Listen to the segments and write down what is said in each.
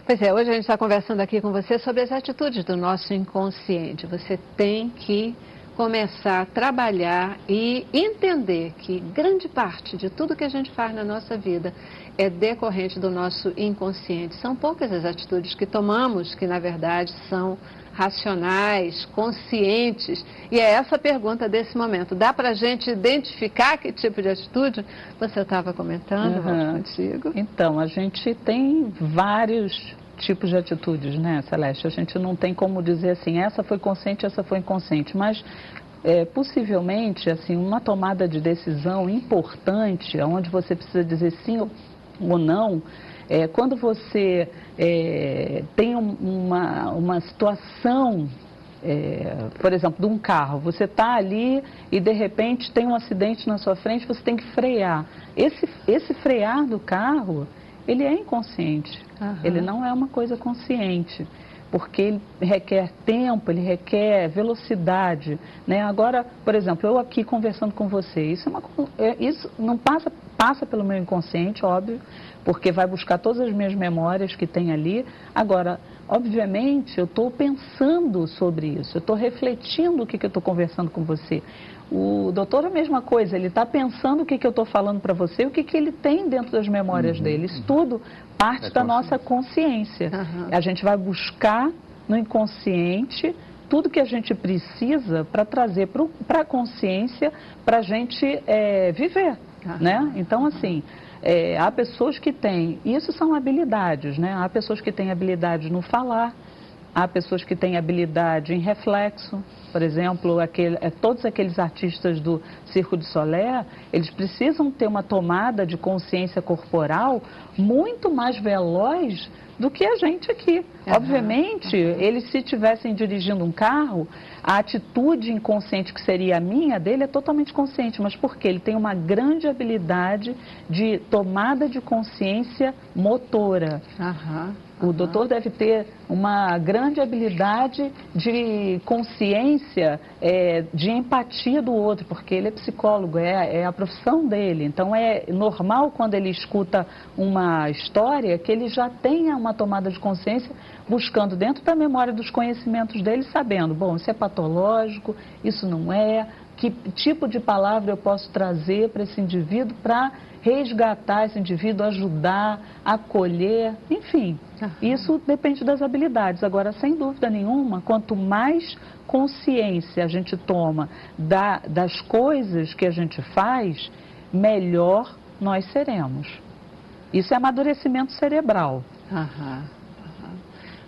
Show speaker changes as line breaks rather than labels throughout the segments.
Pois é, hoje a gente está conversando aqui com você sobre as atitudes do nosso inconsciente. Você tem que começar a trabalhar e entender que grande parte de tudo que a gente faz na nossa vida é decorrente do nosso inconsciente. São poucas as atitudes que tomamos que, na verdade, são racionais, conscientes. E é essa a pergunta desse momento. Dá para a gente identificar que tipo de atitude você estava comentando, contigo?
Então, a gente tem vários tipos de atitudes, né, Celeste? A gente não tem como dizer assim, essa foi consciente, essa foi inconsciente, mas possivelmente, assim, uma tomada de decisão importante, onde você precisa dizer sim ou não, quando você tem uma situação, por exemplo, de um carro, você está ali e de repente tem um acidente na sua frente, você tem que frear. Esse frear do carro, ele é inconsciente, ele não é uma coisa consciente, porque ele requer tempo, ele requer velocidade, né? Agora, por exemplo, eu aqui conversando com você, isso não passa pelo meu inconsciente, óbvio, porque vai buscar todas as minhas memórias que tem ali. Agora, obviamente, eu estou pensando sobre isso, eu estou refletindo o que eu estou conversando com você. O doutor é a mesma coisa, ele está pensando o que eu estou falando para você, o que ele tem dentro das memórias dele. Isso tudo parte da nossa consciência. A gente vai buscar no inconsciente tudo que a gente precisa para trazer para a consciência, para a gente viver, né? Então, assim, há pessoas que têm, isso são habilidades, né? Há pessoas que têm habilidade no falar, há pessoas que têm habilidade em reflexo. Por exemplo, todos aqueles artistas do Circo du Soleil, eles precisam ter uma tomada de consciência corporal muito mais veloz do que a gente aqui. Obviamente, eles se estivessem dirigindo um carro, a atitude inconsciente que seria a minha, dele é totalmente consciente. Mas por quê? Ele tem uma grande habilidade de tomada de consciência motora. O doutor deve ter uma grande habilidade de consciência, de empatia do outro, porque ele é psicólogo, é a profissão dele. Então é normal quando ele escuta uma história que ele já tenha uma tomada de consciência, buscando dentro da memória dos conhecimentos dele, sabendo, bom, isso é patológico, isso não é, que tipo de palavra eu posso trazer para esse indivíduo para resgatar esse indivíduo, ajudar, acolher, enfim. Isso depende das habilidades. Agora, sem dúvida nenhuma, quanto mais consciência a gente toma das coisas que a gente faz, melhor nós seremos. Isso é amadurecimento cerebral.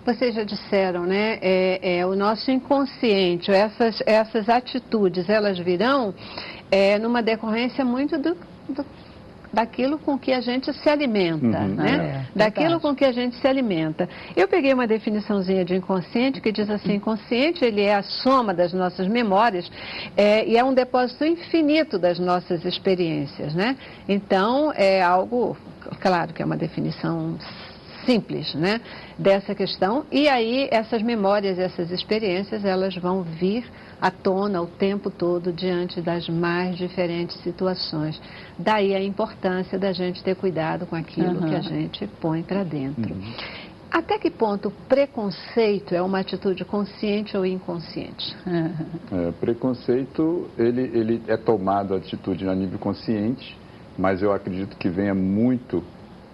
Vocês já disseram, né? O nosso inconsciente, essas atitudes, elas virão numa decorrência muito daquilo com que a gente se alimenta, né? Daquilo com que a gente se alimenta. Eu peguei uma definiçãozinha de inconsciente que diz assim, inconsciente ele é a soma das nossas memórias e é um depósito infinito das nossas experiências, né? Então, é algo, claro que é uma definição simples, né, dessa questão, e aí essas memórias, essas experiências, elas vão vir à tona o tempo todo diante das mais diferentes situações. Daí a importância da gente ter cuidado com aquilo que a gente põe para dentro. Até que ponto o preconceito é uma atitude consciente ou inconsciente?
Preconceito, ele é tomado a atitude a nível consciente, mas eu acredito que venha muito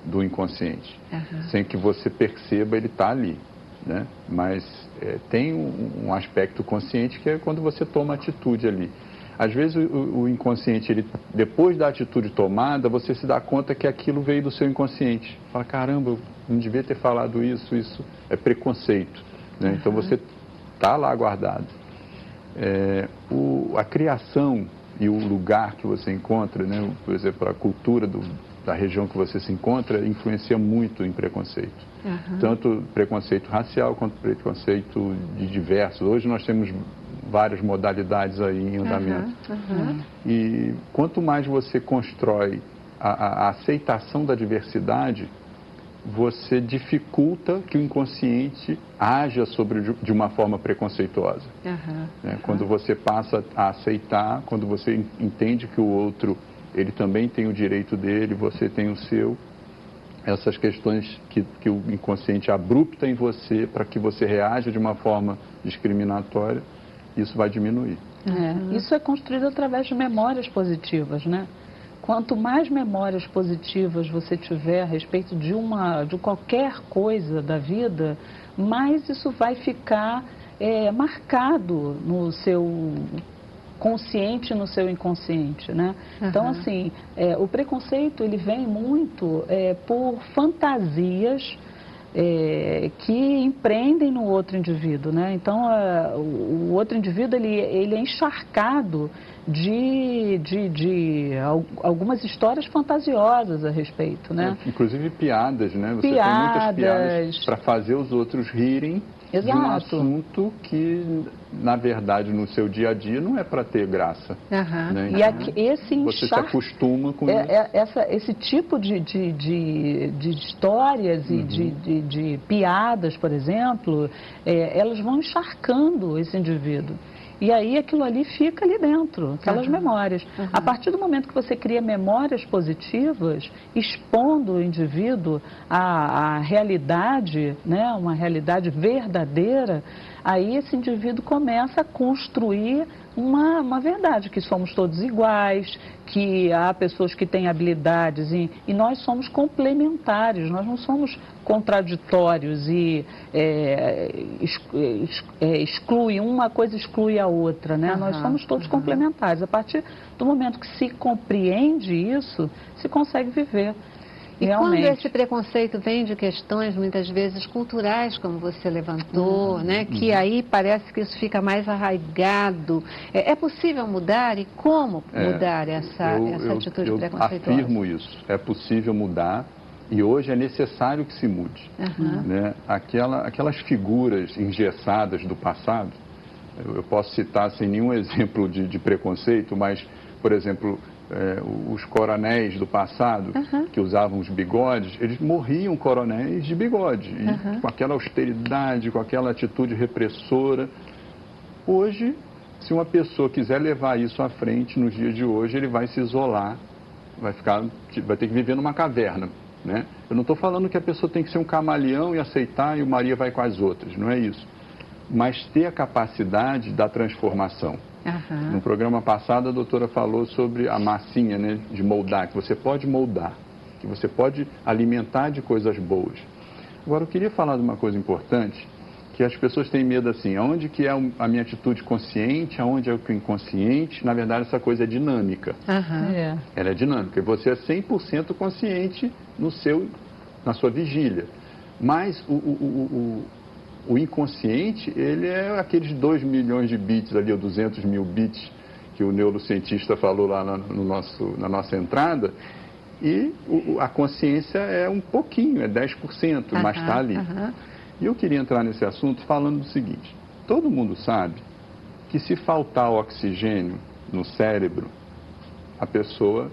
do inconsciente. Sem que você perceba, ele está ali, né? Mas tem um aspecto consciente que é quando você toma atitude ali. Às vezes o inconsciente, depois da atitude tomada, você se dá conta que aquilo veio do seu inconsciente. Fala, caramba, eu não devia ter falado isso é preconceito, né? Então você está lá guardado. A criação e o lugar que você encontra, né? Por exemplo, a cultura da região que você se encontra influencia muito em preconceito. Tanto preconceito racial quanto preconceito de diversos. Hoje nós temos várias modalidades aí em andamento. E quanto mais você constrói a aceitação da diversidade, você dificulta que o inconsciente haja de uma forma preconceituosa. Quando você passa a aceitar, quando você entende que o outro, ele também tem o direito dele, você tem o seu, essas questões que o inconsciente abrupta em você para que você reaja de uma forma discriminatória, isso vai diminuir.
Isso é construído através de memórias positivas, né? Quanto mais memórias positivas você tiver a respeito de qualquer coisa da vida, mais isso vai ficar marcado no seu consciente, no seu inconsciente, né? Então, assim, o preconceito, ele vem muito por fantasias que empreendem no outro indivíduo, né? Então, o outro indivíduo, ele é encharcado de algumas histórias fantasiosas a respeito, né?
Inclusive piadas, né? Você
piadas.
tem muitas piadas para fazer os outros rirem.
Exato.
De um assunto que, na verdade, no seu dia a dia não é para ter graça. Né?
E esse
você se acostuma com
esse tipo de histórias e de piadas, por exemplo, elas vão encharcando esse indivíduo. E aí aquilo ali fica ali dentro, aquelas memórias. A partir do momento que você cria memórias positivas, expondo o indivíduo à realidade, né, uma realidade verdadeira, aí esse indivíduo começa a construir uma verdade, que somos todos iguais, que há pessoas que têm habilidades e nós somos complementares, nós não somos contraditórios e exclui uma coisa, exclui a outra, né? Nós somos todos complementares. A partir do momento que se compreende isso, se consegue viver.
E
realmente.
quando esse preconceito vem de questões, muitas vezes, culturais, como você levantou, né, que aí parece que isso fica mais arraigado, é possível mudar? E como mudar essa atitude preconceituosa?
Eu afirmo isso. É possível mudar e hoje é necessário que se mude. Né? Aquelas figuras engessadas do passado, eu posso citar sem nenhum exemplo de preconceito, mas, por exemplo, os coronéis do passado, que usavam os bigodes, eles morriam coronéis de bigode, e com aquela austeridade, com aquela atitude repressora. Hoje, se uma pessoa quiser levar isso à frente, nos dias de hoje, ele vai se isolar, vai ter que viver numa caverna. Né? Eu não estou falando que a pessoa tem que ser um camaleão e aceitar e o Maria vai com as outras, não é isso. Mas ter a capacidade da transformação. No programa passado, a doutora falou sobre a massinha, né, de moldar, que você pode moldar, que você pode alimentar de coisas boas. Agora, eu queria falar de uma coisa importante, que as pessoas têm medo assim, aonde que é a minha atitude consciente, aonde é o que é inconsciente. Na verdade, essa coisa é dinâmica. Ela é dinâmica, e você é 100% consciente na sua vigília. Mas o inconsciente, ele é aqueles 2 milhões de bits ali, ou 200 mil bits, que o neurocientista falou lá na nossa entrada, e a consciência é um pouquinho, é 10%, mas está ali. E eu queria entrar nesse assunto falando do seguinte: todo mundo sabe que se faltar oxigênio no cérebro, a pessoa,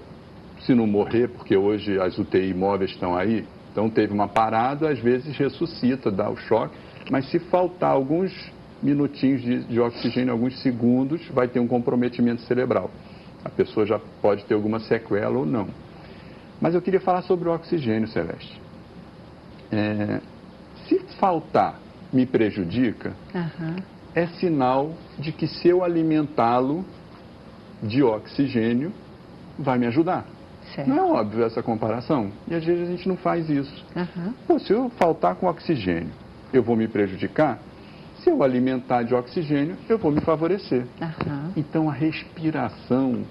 se não morrer, porque hoje as UTI móveis estão aí, então teve uma parada, às vezes ressuscita, dá o choque, mas se faltar alguns minutinhos de oxigênio, alguns segundos, vai ter um comprometimento cerebral. A pessoa já pode ter alguma sequela ou não. Mas eu queria falar sobre o oxigênio, Celeste. Se faltar me prejudica, é sinal de que se eu alimentá-lo de oxigênio, vai me ajudar. Não é óbvio essa comparação? E às vezes a gente não faz isso. Pô, se eu faltar com oxigênio, eu vou me prejudicar? Se eu alimentar de oxigênio, eu vou me favorecer. Então a respiração,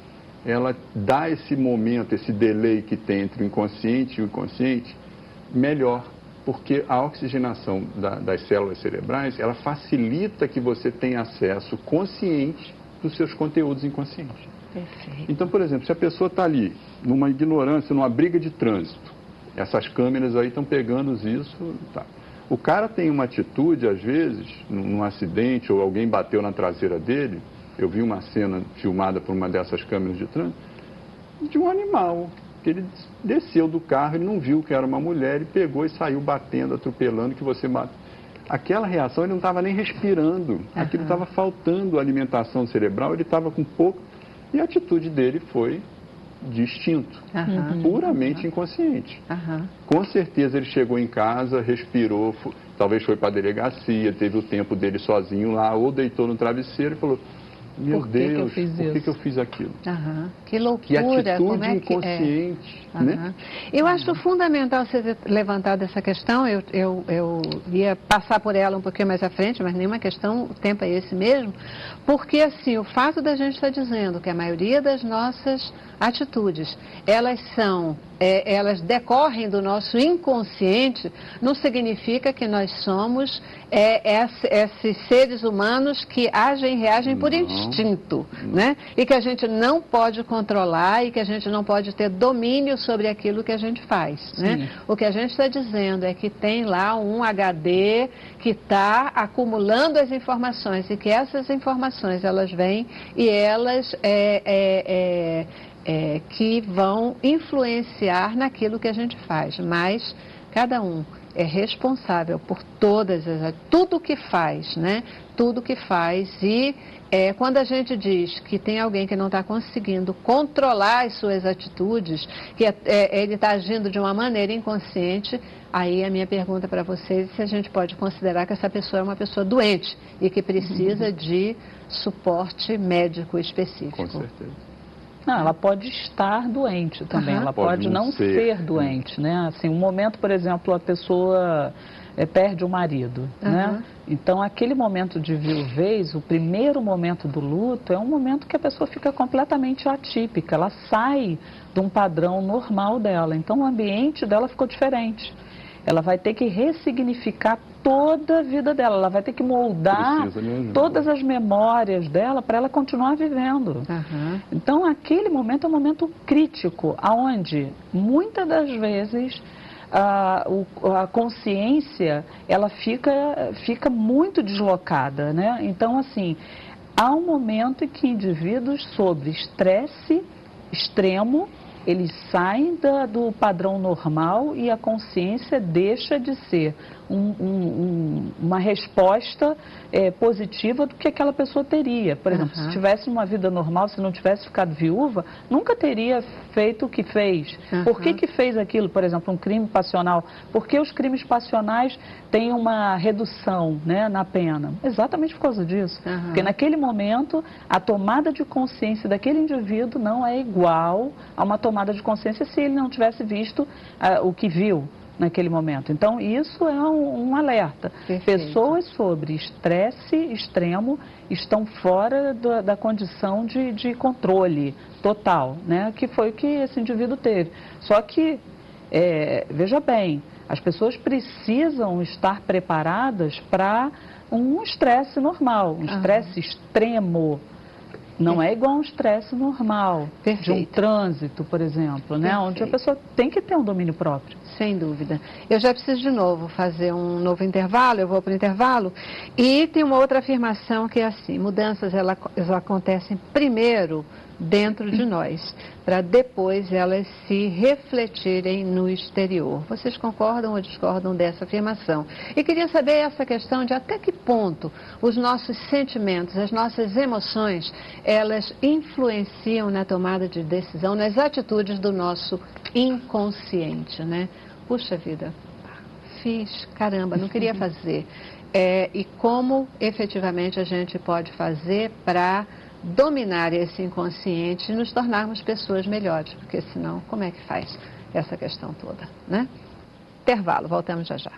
ela dá esse momento, esse delay que tem entre o inconsciente e o inconsciente, melhor. Porque a oxigenação das células cerebrais, ela facilita que você tenha acesso consciente dos seus conteúdos inconscientes.
Perfeito.
Então, por exemplo, se a pessoa está ali, numa ignorância, numa briga de trânsito, essas câmeras aí estão pegando isso, tá. O cara tem uma atitude, às vezes, num acidente, ou alguém bateu na traseira dele, eu vi uma cena filmada por uma dessas câmeras de trânsito, de um animal, que ele desceu do carro, ele não viu que era uma mulher, e pegou e saiu batendo, atropelando, que você bate. Aquela reação, ele não estava nem respirando, aquilo estava faltando alimentação cerebral, ele estava com pouco, e a atitude dele foi de instinto, puramente inconsciente. Com certeza ele chegou em casa, respirou, talvez foi para a delegacia, teve o tempo dele sozinho lá, ou deitou no travesseiro e falou: meu Deus, por que eu fiz aquilo?
Que loucura,
que atitude
como é que
inconsciente, né?
Eu acho fundamental você ter levantado essa questão, eu ia passar por ela um pouquinho mais à frente, mas nenhuma questão, o tempo é esse mesmo, porque assim, o fato da gente estar dizendo que a maioria das nossas atitudes, elas decorrem do nosso inconsciente, não significa que nós somos esses seres humanos que agem e reagem por instinto, né? E que a gente não pode controlar e que a gente não pode ter domínio sobre aquilo que a gente faz, né? O que a gente está dizendo é que tem lá um HD que está acumulando as informações e que essas informações, elas vêm e elas que vão influenciar naquilo que a gente faz, mas cada um é responsável por tudo que faz, né? Tudo que faz e quando a gente diz que tem alguém que não está conseguindo controlar as suas atitudes, que ele está agindo de uma maneira inconsciente, aí a minha pergunta para vocês é se a gente pode considerar que essa pessoa é uma pessoa doente e que precisa de suporte médico específico.
Com certeza.
Não, ela pode estar doente também, ela pode não ser doente, né? Assim, um momento, por exemplo, a pessoa perde o marido, né? Então, aquele momento de viuvez, o primeiro momento do luto, é um momento que a pessoa fica completamente atípica, ela sai de um padrão normal dela, então o ambiente dela ficou diferente. Ela vai ter que ressignificar toda a vida dela, ela vai ter que moldar todas as memórias dela para ela continuar vivendo. Então, aquele momento é um momento crítico, onde muitas das vezes a consciência ela fica muito deslocada, né? Então, assim, há um momento em que indivíduos sob estresse extremo, eles saem do padrão normal e a consciência deixa de ser uma resposta positiva do que aquela pessoa teria. Por exemplo, se tivesse uma vida normal, se não tivesse ficado viúva, nunca teria feito o que fez. Por que fez aquilo? Por exemplo, um crime passional. Por que os crimes passionais têm uma redução, né, na pena? Exatamente por causa disso. Porque naquele momento, a tomada de consciência daquele indivíduo não é igual a uma tomada de consciência se ele não tivesse visto o que viu naquele momento. Então, isso é um alerta.
Perfeito.
Pessoas sobre estresse extremo estão fora da condição de controle total, né? Que foi o que esse indivíduo teve. Só que, veja bem, as pessoas precisam estar preparadas para um estresse normal, um estresse extremo. Não é igual a um estresse normal, de um trânsito, por exemplo, né? Onde a pessoa tem que ter um domínio próprio.
Sem dúvida. Eu já preciso de novo fazer um novo intervalo, eu vou para o intervalo. E tem uma outra afirmação que é assim: mudanças elas acontecem primeiro dentro de nós, para depois elas se refletirem no exterior. Vocês concordam ou discordam dessa afirmação? E queria saber essa questão de até que ponto os nossos sentimentos, as nossas emoções, elas influenciam na tomada de decisão, nas atitudes do nosso inconsciente, né? Puxa vida, caramba, não queria fazer. E como efetivamente a gente pode fazer para dominar esse inconsciente e nos tornarmos pessoas melhores, porque senão como é que faz essa questão toda, né? Intervalo, voltamos já já.